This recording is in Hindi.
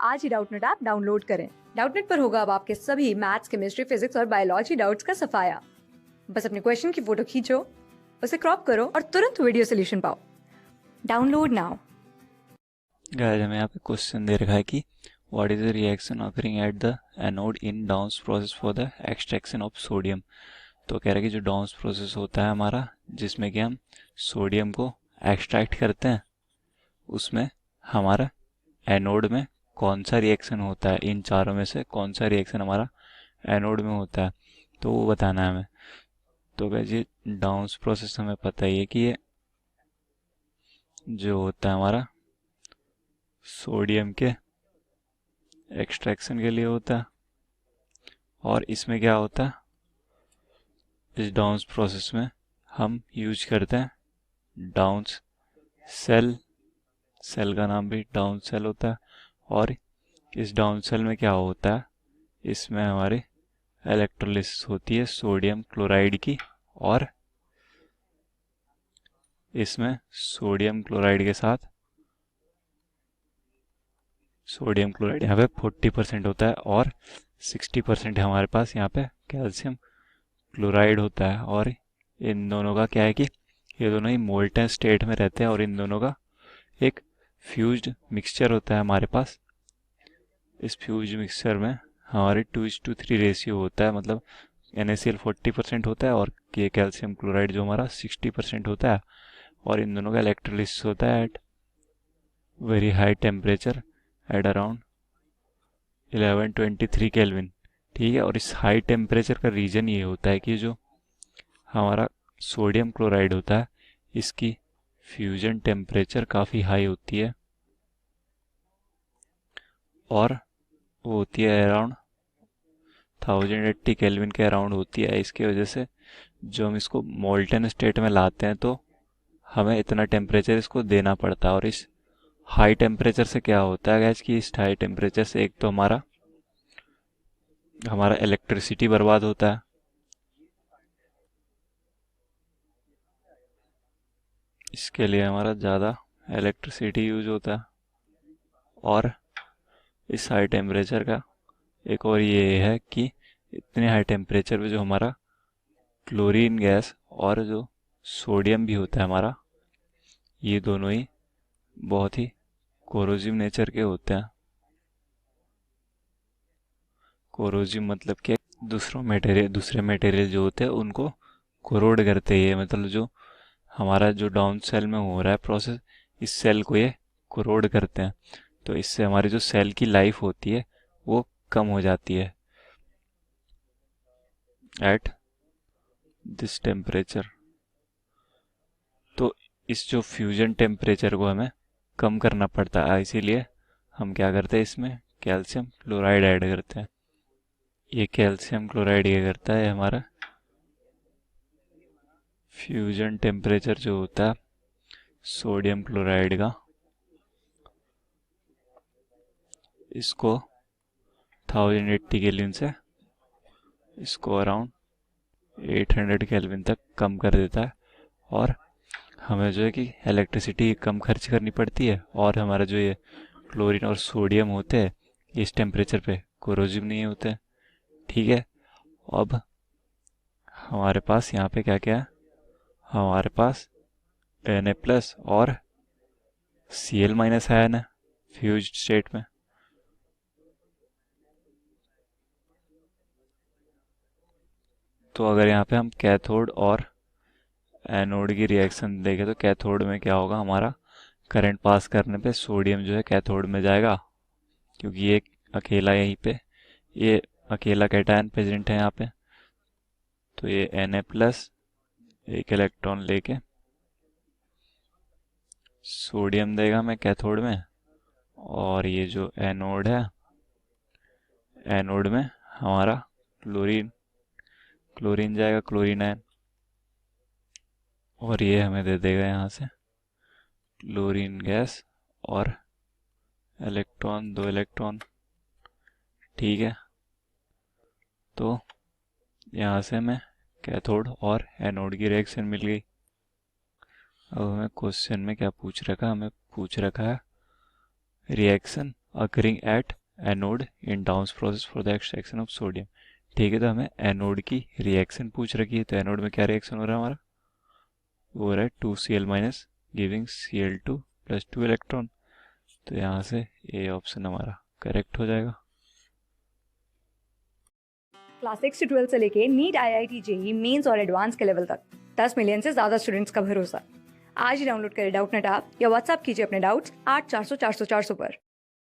आज ही डाउटनेट ऐप डाउनलोड करें। डाउटनेट पर होगा अब आपके सभी मैथ्स, केमिस्ट्री, फिजिक्स और बायोलॉजी डाउट्स का सफाया। बस अपने क्वेश्चन की फोटो खींचो, उसे क्रॉप करो और तुरंत वीडियो सोल्यूशन पाओ। Download now. गाइस हमें यहाँ पे क्वेश्चन दे रखा है कि what is the reaction occurring at the anode in downs process for the extraction of sodium. तो कह रहा है कि जो डाउन्स प्रोसेस होता है हमारा, जिसमें कि हम सोडियम को एक्सट्रैक्ट करते हैं, उसमें हमारा एनोड में कौन सा रिएक्शन होता है, इन चारों में से कौन सा रिएक्शन हमारा एनोड में होता है, तो वो बताना है हमें। तो गाइस ये डाउन्स प्रोसेस हमें पता ही है कि ये जो होता है हमारा सोडियम के एक्सट्रैक्शन के लिए होता है। और इसमें क्या होता है, इस डाउन्स प्रोसेस में हम यूज करते हैं डाउन्स सेल। सेल का नाम भी डाउन सेल होता है। और इस डाउन सेल में क्या होता है, इसमें हमारी इलेक्ट्रोलिसिस होती है सोडियम क्लोराइड की। और इसमें सोडियम क्लोराइड के साथ सोडियम क्लोराइड यहाँ पे 40% होता है और 60% हमारे पास यहाँ पे कैल्शियम क्लोराइड होता है। और इन दोनों का क्या है कि ये दोनों ही मोल्टेन स्टेट में रहते हैं और इन दोनों का एक फ्यूज्ड मिक्सचर होता है हमारे पास। इस फ्यूज्ड मिक्सचर में हमारे 2:3 रेशियो होता है, मतलब NaCl 40% होता है और ये कैल्शियम क्लोराइड जो हमारा 60% होता है। और इन दोनों का इलेक्ट्रोलिसिस होता है at very high temperature at around 1123 Kelvin. ठीक है। और इस हाई टेम्परेचर का रीज़न ये होता है कि जो हमारा सोडियम क्लोराइड होता है, इसकी फ्यूजन टेम्परेचर काफ़ी हाई होती है और वो होती है अराउंड 1080 केल्विन के अराउंड होती है। इसकी वजह से जो हम इसको मोल्टन स्टेट में लाते हैं तो हमें इतना टेम्परेचर इसको देना पड़ता है। और इस हाई टेम्परेचर से क्या होता है गैस कि इस हाई टेम्परेचर से एक तो हमारा इलेक्ट्रिसिटी बर्बाद होता है, इसके लिए हमारा ज़्यादा इलेक्ट्रिसिटी यूज होता है। और इस हाई टेम्परेचर का एक और ये है कि इतने हाई टेम्परेचर पे जो हमारा क्लोरीन गैस और जो सोडियम भी होता है हमारा, ये दोनों ही बहुत ही कोरोजिव नेचर के होते हैं। कोरोजिव मतलब कि दूसरे मटेरियल जो होते हैं उनको कोरोड करते हैं। मतलब जो हमारा जो डाउन सेल में हो रहा है प्रोसेस, इस सेल को ये कोरोड करते हैं। तो इससे हमारी जो सेल की लाइफ होती है वो कम हो जाती है एट दिस टेम्परेचर। तो इस जो फ्यूजन टेम्परेचर को हमें कम करना पड़ता है, इसीलिए हम क्या करते हैं, इसमें कैल्शियम क्लोराइड ऐड करते हैं। ये कैल्शियम क्लोराइड ये करता है हमारा फ्यूजन टेम्परेचर जो होता है सोडियम क्लोराइड का, इसको 1080 केल्विन से इसको अराउंड 800 केल्विन तक कम कर देता है। और हमें जो है कि इलेक्ट्रिसिटी कम खर्च करनी पड़ती है और हमारा जो ये क्लोरीन और सोडियम होते हैं इस टेम्परेचर पे कोरोजिव नहीं होते। ठीक है। अब हमारे पास यहाँ पे क्या क्या है, हमारे पास Na+ और Cl- आयन है फ्यूज्ड स्टेट में। तो अगर यहाँ पे हम कैथोड और एनोड की रिएक्शन देखें तो कैथोड में क्या होगा, हमारा करंट पास करने पे सोडियम जो है कैथोड में जाएगा, क्योंकि ये अकेला यहीं पे ये अकेला कैटायन प्रेजेंट है यहाँ पे। तो ये Na+ एक इलेक्ट्रॉन लेके सोडियम देगा हमें कैथोड में। और ये जो एनोड है, एनोड में हमारा क्लोरीन क्लोरीन जाएगा, क्लोरीन आयन। और ये हमें दे देगा यहाँ से क्लोरीन गैस और इलेक्ट्रॉन, 2 इलेक्ट्रॉन। ठीक है। तो यहाँ से हमें कैथोड और एनोड की रिएक्शन मिल गई। अब हमें क्वेश्चन में क्या पूछ रखा है, हमें पूछ रखा है reaction occurring at anode in down process for the extraction of sodium. ठीक है, तो हमें एनोड की रिएक्शन पूछ रखी है, तो एनोड में क्या रिएक्शन हो रहा है हमारा, वो हो रहा है 2Cl minus giving Cl2 plus 2 electron. तो यहाँ से ए ऑप्शन हमारा करेक्ट हो जाएगा। क्लास 6 से 12 से लेके नीट, IIT, जेई मेंस और एडवांस के लेवल तक 10 मिलियन से ज्यादा स्टूडेंट्स का भरोसा। आज ही डाउनलोड करें डाउटनेट ऐप या व्हाट्सएप कीजिए अपने डाउट्स 8400 400 400 पर।